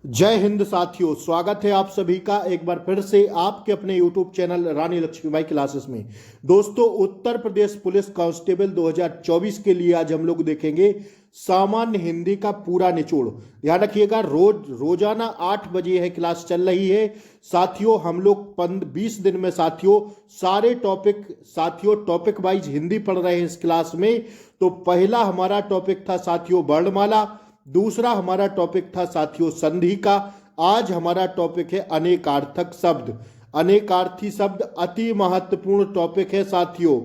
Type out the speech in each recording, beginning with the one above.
जय हिंद साथियों, स्वागत है आप सभी का एक बार फिर से आपके अपने यूट्यूब चैनल रानी लक्ष्मीबाई क्लासेस में। दोस्तों, उत्तर प्रदेश पुलिस कांस्टेबल 2024 के लिए आज हम लोग देखेंगे सामान्य हिंदी का पूरा निचोड़। ध्यान रखिएगा, रोजाना 8 बजे है क्लास चल रही है साथियों। हम लोग 20 दिन में साथियों सारे टॉपिक वाइज हिंदी पढ़ रहे हैं इस क्लास में। तो पहला हमारा टॉपिक था साथियों वर्णमाला, दूसरा हमारा टॉपिक था साथियों संधि का। आज हमारा टॉपिक है अनेकार्थक शब्द। अनेकार्थी शब्द अति महत्वपूर्ण टॉपिक है साथियों।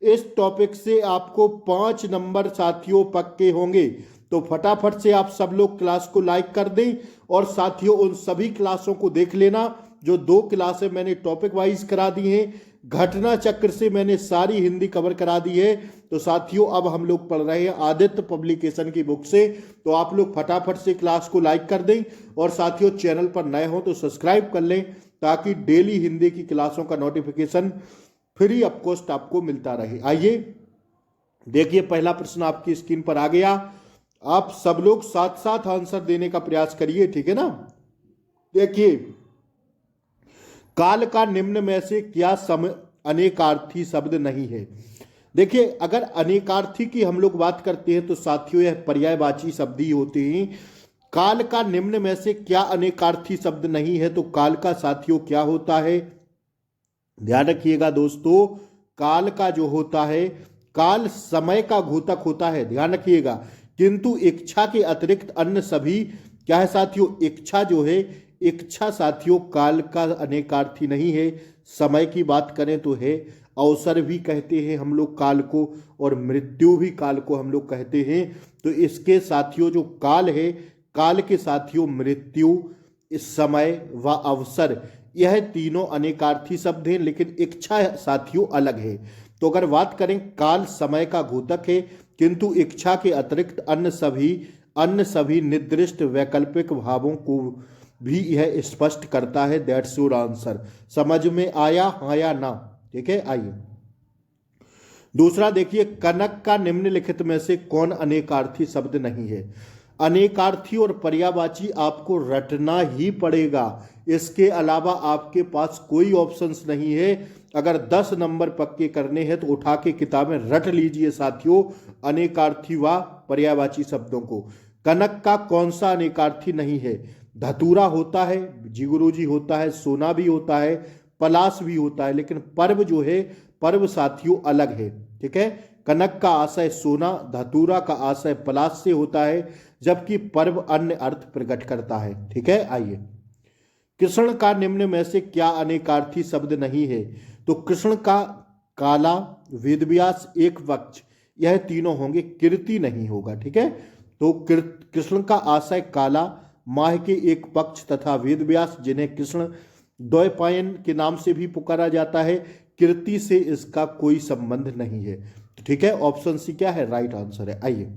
इस टॉपिक से आपको 5 नंबर साथियों पक्के होंगे। तो फटाफट से आप सब लोग क्लास को लाइक कर दें और साथियों उन सभी क्लासों को देख लेना जो 2 क्लासें मैंने टॉपिक वाइज करा दी हैं। घटना चक्र से मैंने सारी हिंदी कवर करा दी है। तो साथियों अब हम लोग पढ़ रहे हैं आदित्य पब्लिकेशन की बुक से। तो आप लोग फटाफट से क्लास को लाइक कर दें और साथियों चैनल पर नए हो तो सब्सक्राइब कर लें ताकि डेली हिंदी की क्लासों का नोटिफिकेशन फ्री ऑफ कॉस्ट आपको मिलता रहे। आइए देखिए, पहला प्रश्न आपकी स्क्रीन पर आ गया। आप सब लोग साथ साथ आंसर देने का प्रयास करिए, ठीक है ना। देखिए, काल का निम्न में से क्या अनेकार्थी शब्द नहीं है। देखिए, अगर अनेकार्थी की हम लोग बात करते हैं तो साथियों यह पर्यायवाची शब्द ही होते हैं। काल का निम्न में से क्या अनेकार्थी शब्द नहीं है, तो काल का साथियों क्या होता है, ध्यान रखिएगा दोस्तों। काल का जो होता है, काल समय का घोतक होता है, ध्यान रखिएगा। किंतु इच्छा के अतिरिक्त अन्य सभी क्या है साथियों, इच्छा जो है, इच्छा साथियों काल का अनेकार्थी नहीं है। समय की बात करें तो है, अवसर भी कहते हैं हम लोग काल को, और मृत्यु भी काल को हम लोग कहते हैं। तो इसके साथियों जो काल है, काल के साथियों मृत्यु, इस समय व अवसर, यह तीनों अनेकार्थी शब्द हैं, लेकिन इच्छा साथियों अलग है। तो अगर बात करें, काल समय का घोतक है किंतु इच्छा के अतिरिक्त अन्य सभी निर्दिष्ट वैकल्पिक भावों को भी यह स्पष्ट करता है। That's your answer. समझ में आया, हाँ या ना? ठीक है, आइए दूसरा देखिए, कनक का निम्नलिखित में से कौन अनेकार्थी शब्द नहीं है। अनेकार्थी और पर्यायवाची आपको रटना ही पड़ेगा, इसके अलावा आपके पास कोई ऑप्शंस नहीं है। अगर 10 नंबर पक्के करने हैं तो उठा के किताबें रट लीजिए साथियों अनेकार्थी व पर्यायवाची शब्दों को। कनक का कौन सा अनेकार्थी नहीं है? धतूरा होता है, जिगुरुजी होता है, सोना भी होता है, पलाश भी होता है, लेकिन पर्व जो है, पर्व साथियों अलग है। ठीक है, कनक का आशय सोना, धतूरा का आशय पलाश से होता है, जबकि पर्व अन्य अर्थ प्रकट करता है। ठीक है, आइए कृष्ण का निम्न में से क्या अनेकार्थी शब्द नहीं है? तो कृष्ण का, काला, वेदव्यास, एक वक्ष, यह तीनों होंगे, कीर्ति नहीं होगा। ठीक है, तो कृष्ण का आशय काला, माह के एक पक्ष तथा वेदव्यास जिन्हें कृष्ण द्वैपायन के नाम से भी पुकारा जाता है, कीर्ति से इसका कोई संबंध नहीं है। तो ठीक है, ऑप्शन सी क्या है, राइट आंसर है। आइए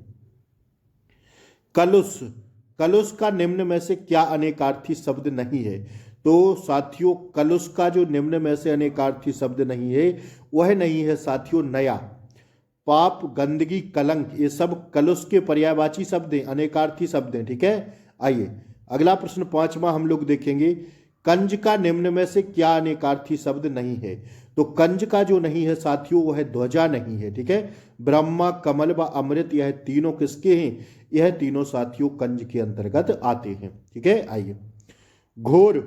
कलुष, कलुष का निम्न में से क्या अनेकार्थी शब्द नहीं है? तो साथियों कलुष का जो निम्न में से अनेकार्थी शब्द नहीं है वह नहीं है साथियों नया। पाप, गंदगी, कलंक, ये सब कलुष के पर्यायवाची शब्द हैं, अनेकार्थी शब्द हैं। ठीक है, आइए अगला प्रश्न 5वां हम लोग देखेंगे। कंज का निम्न में से क्या अनेकार्थी शब्द नहीं है? तो कंज का जो नहीं है साथियों वह ध्वजा नहीं है। ठीक है, ब्रह्मा, कमल व अमृत, यह तीनों किसके हैं? यह तीनों साथियों कंज के अंतर्गत आते हैं। ठीक है, आइए घोर,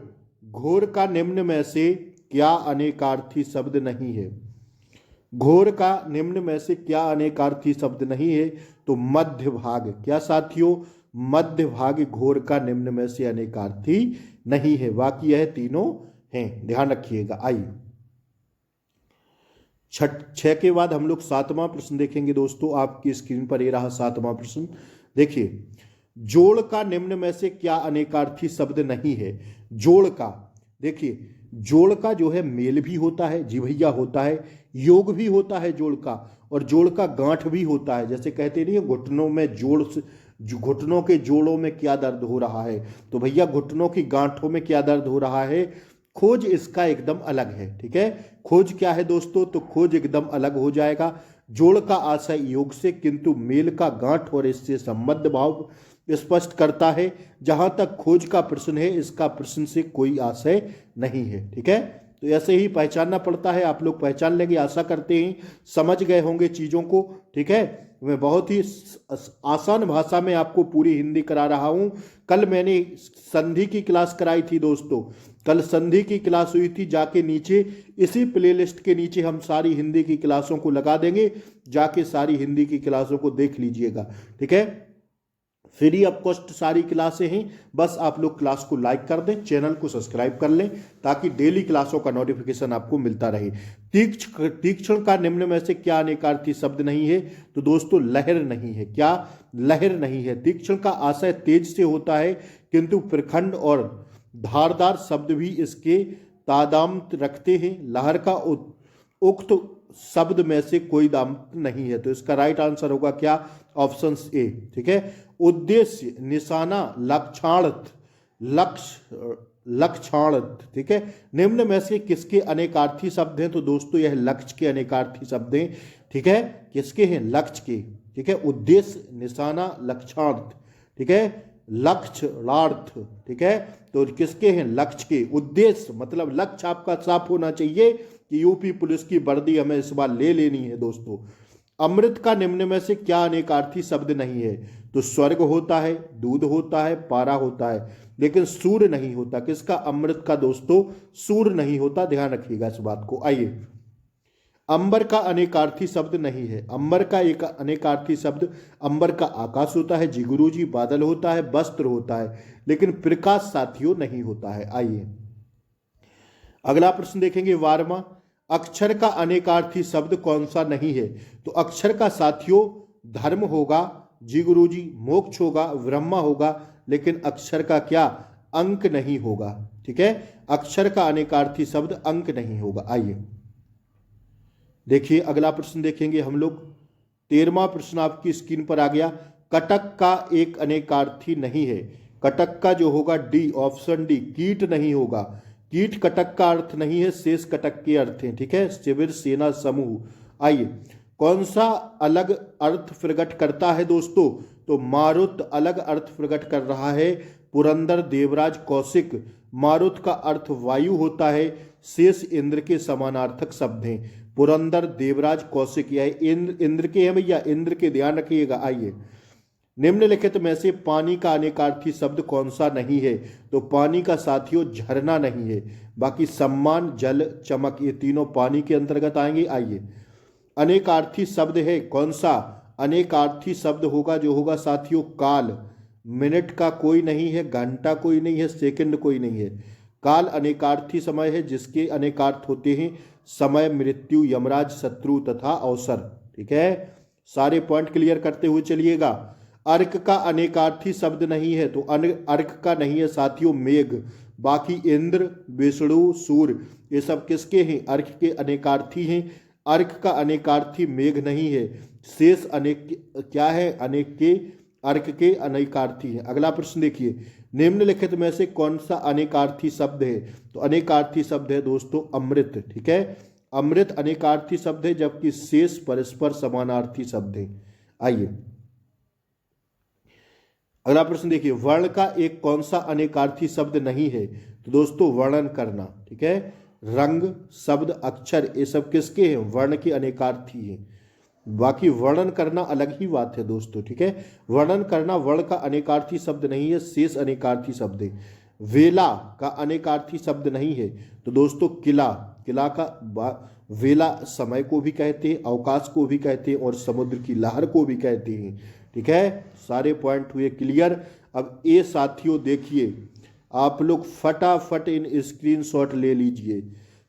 घोर का निम्न में से क्या अनेकार्थी शब्द नहीं है? घोर का निम्न में से क्या अनेकार्थी शब्द नहीं है? तो मध्य भाग, क्या साथियों, मध्य भाग घोर का निम्न में से अनेकार्थी नहीं है, बाकी यह तीनों हैं, ध्यान रखिएगा। आइए 6 के बाद हम लोग 7वां प्रश्न देखेंगे। दोस्तों आपकी स्क्रीन पर ये रहा 7वां प्रश्न। देखिए, जोड़ का निम्न में से क्या अनेकार्थी शब्द नहीं है? जोड़ का, देखिए जोड़ का जो है मेल भी होता है, जी भैया होता है, योग भी होता है जोड़ का, और जोड़ का गांठ भी होता है। जैसे कहते नहीं है घुटनों में जोड़, घुटनों के जोड़ों में क्या दर्द हो रहा है, तो भैया घुटनों की गांठों में क्या दर्द हो रहा है। खोज इसका एकदम अलग है। ठीक है, खोज क्या है दोस्तों? तो खोज एकदम अलग हो जाएगा। जोड़ का आशय योग से, किंतु मेल का गांठ और इससे संबद्ध भाव स्पष्ट करता है। जहां तक खोज का प्रश्न है, इसका प्रश्न से कोई आशय नहीं है। ठीक है, तो ऐसे ही पहचानना पड़ता है। आप लोग पहचान लेंगे, आशा करते हैं समझ गए होंगे चीज़ों को। ठीक है, मैं बहुत ही आसान भाषा में आपको पूरी हिंदी करा रहा हूं। कल मैंने संधि की क्लास कराई थी दोस्तों, कल संधि की क्लास हुई थी। जाके नीचे इसी प्लेलिस्ट के नीचे हम सारी हिंदी की क्लासों को लगा देंगे, जाके सारी हिंदी की क्लासों को देख लीजिएगा। ठीक है, फ्री ऑफ कॉस्ट सारी क्लासें हैं। बस आप लोग क्लास को लाइक कर दें, चैनल को सब्सक्राइब कर लें, ताकि डेली क्लासों का नोटिफिकेशन आपको मिलता रहे। तीक्ष्ण का निम्न में से क्या अनेकार्थी शब्द नहीं है? तो दोस्तों लहर नहीं है। क्या लहर नहीं है? तीक्ष्ण का आशय तेज से होता है, किंतु प्रखंड और धारदार शब्द भी इसके तादात्म्य रखते हैं। लहर का उक्त शब्द में से कोई दाम्त नहीं है। तो इसका राइट आंसर होगा क्या? Option A. ठीक है, उद्देश्य, निशाना, लक्षणार्थ, लक्षणार्थ। ठीक है, निम्न में से किसके अनेकार्थी शब्द हैं? तो दोस्तों यह लक्ष्य के अनेकार्थी शब्द हैं। ठीक है, किसके हैं? लक्ष्य के। ठीक है, उद्देश्य, निशाना, लक्षणार्थ। ठीक है, लक्षणार्थ। ठीक है, तो किसके हैं? लक्ष्य के। उद्देश्य मतलब लक्ष्य आपका साफ होना चाहिए कि यूपी पुलिस की वर्दी हमें इस बार ले लेनी है दोस्तों। अमृत का निम्न में से क्या अनेकार्थी शब्द नहीं है? तो स्वर्ग होता है, दूध होता है, पारा होता है, लेकिन सूर्य नहीं होता। किसका? अमृत का दोस्तों सूर्य नहीं होता, ध्यान रखिएगा इस बात को। आइए, अंबर का अनेकार्थी शब्द नहीं है। अंबर का एक अनेकार्थी शब्द, अंबर का आकाश होता है जी गुरुजी, बादल होता है, वस्त्र होता है, लेकिन प्रकाश साथियों नहीं होता है। आइए अगला प्रश्न देखेंगे 12वां। अक्षर का अनेकार्थी शब्द कौन सा नहीं है? तो अक्षर का साथियों धर्म होगा जी गुरुजी, मोक्ष होगा, ब्रह्मा होगा, लेकिन अक्षर का क्या? अंक नहीं होगा। ठीक है, अक्षर का अनेकार्थी शब्द अंक नहीं होगा। आइए देखिए अगला प्रश्न देखेंगे हम लोग। 13वां प्रश्न आपकी स्क्रीन पर आ गया। कटक का एक अनेकार्थी नहीं है। कटक का जो होगा डी, ऑप्शन डी, कीट नहीं होगा। कीट कटक का अर्थ नहीं है, शेष कटक के अर्थ हैं। ठीक है, शिविर, सेना, समूह। आइए, कौन सा अलग अर्थ प्रकट करता है दोस्तों? तो मारुत अलग अर्थ प्रकट कर रहा है। पुरंदर, देवराज, कौशिक। मारुत का अर्थ वायु होता है, शेष इंद्र के समानार्थक शब्द हैं। पुरंदर, देवराज, कौशिक, यह इंद्र के हैं भैया, इंद्र के, ध्यान रखिएगा। आइए, निम्नलिखित में से पानी का अनेकार्थी शब्द कौन सा नहीं है? तो पानी का साथियों झरना नहीं है। बाकी सम्मान, जल, चमक, ये तीनों पानी के अंतर्गत आएंगे। आइए, अनेकार्थी शब्द है कौन सा? अनेकार्थी शब्द होगा जो होगा साथियों काल। मिनट का कोई नहीं है, घंटा कोई नहीं है, सेकंड कोई नहीं है। काल अनेकार्थी समय है, जिसके अनेकार्थ होते हैं समय, मृत्यु, यमराज, शत्रु तथा अवसर। ठीक है, सारे पॉइंट क्लियर करते हुए चलिएगा। अर्क का अनेकार्थी शब्द नहीं है। तो अर्क का नहीं है साथियों मेघ। बाकी इंद्र, विष्णु, सूर्य, ये सब किसके हैं? अर्क के अनेकार्थी हैं। अर्क का अनेकार्थी मेघ नहीं है। शेष अनेक क्या है? अनेक के, अर्क के अनेकार्थी हैं। अगला प्रश्न देखिए, निम्नलिखित में से कौन सा अनेकार्थी शब्द है? तो अनेकार्थी शब्द है दोस्तों अमृत। ठीक है, अमृत अनेकार्थी शब्द है, जबकि शेष परस्पर समानार्थी शब्द है। आइए अगला प्रश्न देखिए, वर्ण का एक कौन सा अनेकार्थी शब्द नहीं है? तो दोस्तों वर्णन करना। ठीक है, रंग, शब्द, अक्षर, ये सब किसके हैं? वर्ण के अनेकार्थी हैं। बाकी वर्णन करना अलग ही बात है दोस्तों। ठीक है, वर्णन करना वर्ण का अनेकार्थी शब्द नहीं है, शेष अनेकार्थी शब्द है। वेला का अनेकार्थी शब्द नहीं है। तो दोस्तों किला, किला का वेला समय को भी कहते हैं, अवकाश को भी कहते हैं, और समुद्र की लहर को भी कहते हैं। ठीक है, सारे पॉइंट हुए क्लियर। अब ये साथियों देखिए, आप लोग फटाफट इन स्क्रीनशॉट ले लीजिए।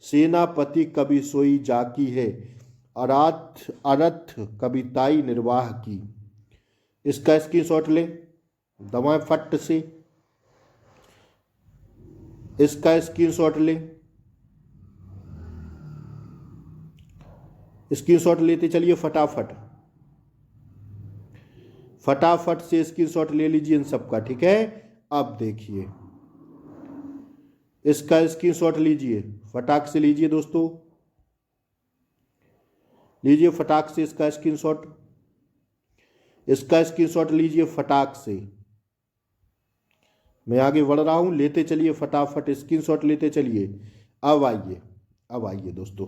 सेनापति कभी सोई जाकी है, अरथ कविताई निर्वाह की। इसका स्क्रीनशॉट लें, दबाएं फट से, इसका स्क्रीनशॉट लें, स्क्रीनशॉट लेते चलिए फटाफट, फटाफट से स्क्रीनशॉट ले लीजिए इन सबका। ठीक है, अब देखिए इसका स्क्रीनशॉट लीजिए, फटाक से लीजिए दोस्तों, लीजिए फटाक से इसका स्क्रीनशॉट, इसका स्क्रीनशॉट लीजिए फटाक से। मैं आगे बढ़ रहा हूं, लेते चलिए फटाफट स्क्रीनशॉट लेते चलिए। अब आइए दोस्तों,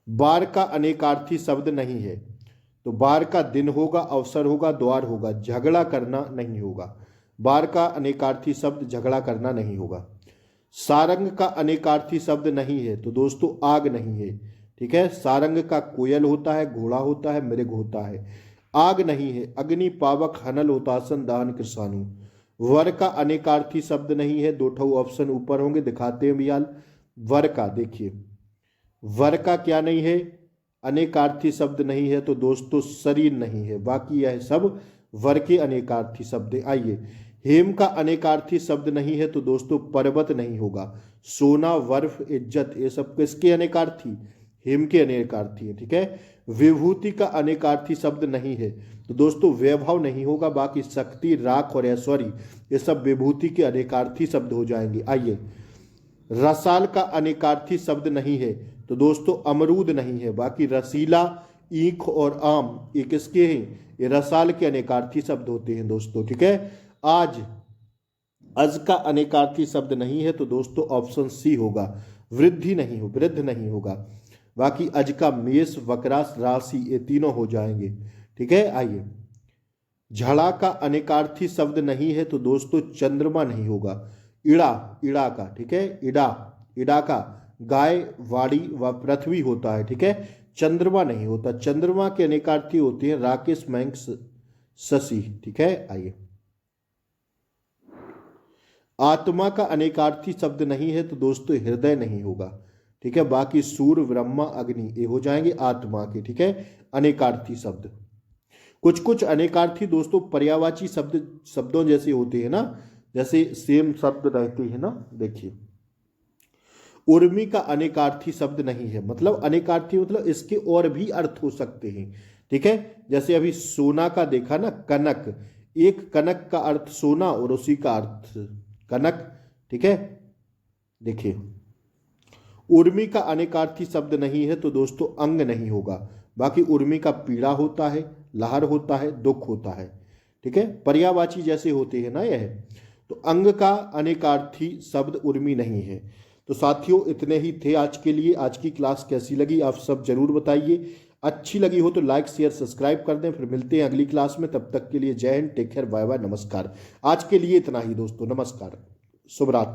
बार का अनेकार्थी शब्द नहीं है। तो बार का दिन होगा, अवसर होगा, द्वार होगा, झगड़ा करना नहीं होगा। बार का अनेकार्थी शब्द झगड़ा करना नहीं होगा। सारंग का अनेकार्थी शब्द नहीं है, तो दोस्तों आग नहीं है। ठीक है, सारंग का कोयल होता है, घोड़ा होता है, मृग होता है, आग नहीं है। अग्नि, पावक, हनल, हुतासन, दहन, कृषाणु। वर का अनेकार्थी शब्द नहीं है। दो ठो ऑप्शन ऊपर होंगे, दिखाते हैं बियाल। वर का देखिए, वर का क्या नहीं है, अनेकार्थी शब्द नहीं है, तो दोस्तों शरीर नहीं है। बाकी यह सब वर के अनेकार्थी शब्द। आइए, हेम का अनेकार्थी शब्द नहीं है, तो दोस्तों पर्वत नहीं होगा। सोना, बर्फ, इज्जत, ये सब किसके अनेकार्थी, हेम के अनेकार्थी है। ठीक है, विभूति का अनेकार्थी शब्द नहीं है, तो दोस्तों वैभव नहीं होगा। बाकी शक्ति, राख और ऐश्वर्य, ये सब विभूति के अनेकार्थी शब्द हो जाएंगे। आइए, रसाल का अनेकार्थी शब्द नहीं है, तो दोस्तों अमरूद नहीं है। बाकी रसीला, ईख और आम, ये किसके हैं, ये रसाल के अनेकार्थी शब्द होते हैं दोस्तों। ठीक है, अज का अनेकार्थी शब्द नहीं है, तो दोस्तों ऑप्शन सी होगा, वृद्धि नहीं हो, वृद्ध नहीं होगा। बाकी अज का मेष, वक्रास, राशि, ये तीनों हो जाएंगे। ठीक है, आइए, झड़ा का अनेकार्थी शब्द नहीं है, तो दोस्तों चंद्रमा नहीं होगा। इड़ा का, ठीक है, इड़ा का गाय, वाड़ी व पृथ्वी होता है। ठीक है, चंद्रमा नहीं होता। चंद्रमा के अनेकार्थी होते हैं राकेश, मयंक, शशि। ठीक है, आइए, आत्मा का अनेकार्थी शब्द नहीं है, तो दोस्तों हृदय नहीं होगा। ठीक है, बाकी सूर्य, ब्रह्मा, अग्नि, ये हो जाएंगे आत्मा के। ठीक है, अनेकार्थी शब्द। कुछ कुछ अनेकार्थी दोस्तों पर्यायवाची शब्दों जैसे होते हैं ना, जैसे सेम शब्द रहते हैं ना। देखिए, उर्मी का अनेकार्थी शब्द नहीं है, मतलब अनेकार्थी मतलब इसके और भी अर्थ हो सकते हैं। ठीक है, जैसे अभी सोना का देखा ना, कनक, एक कनक का अर्थ सोना और उसी का अर्थ कनक। ठीक है, देखिए, उर्मी का अनेकार्थी शब्द नहीं है, तो दोस्तों अंग नहीं होगा। बाकी उर्मी का पीड़ा होता है, लहर होता है, दुख होता है। ठीक है, पर्यायवाची जैसे होते हैं ना यह, तो अंग का अनेकार्थी शब्द उर्मी नहीं है। तो साथियों, इतने ही थे आज के लिए। आज की क्लास कैसी लगी आप सब जरूर बताइए। अच्छी लगी हो तो लाइक, शेयर, सब्सक्राइब कर दें। फिर मिलते हैं अगली क्लास में, तब तक के लिए जय हिंद, टेक केयर, बाय बाय, नमस्कार। आज के लिए इतना ही दोस्तों, नमस्कार, शुभ रात्रि।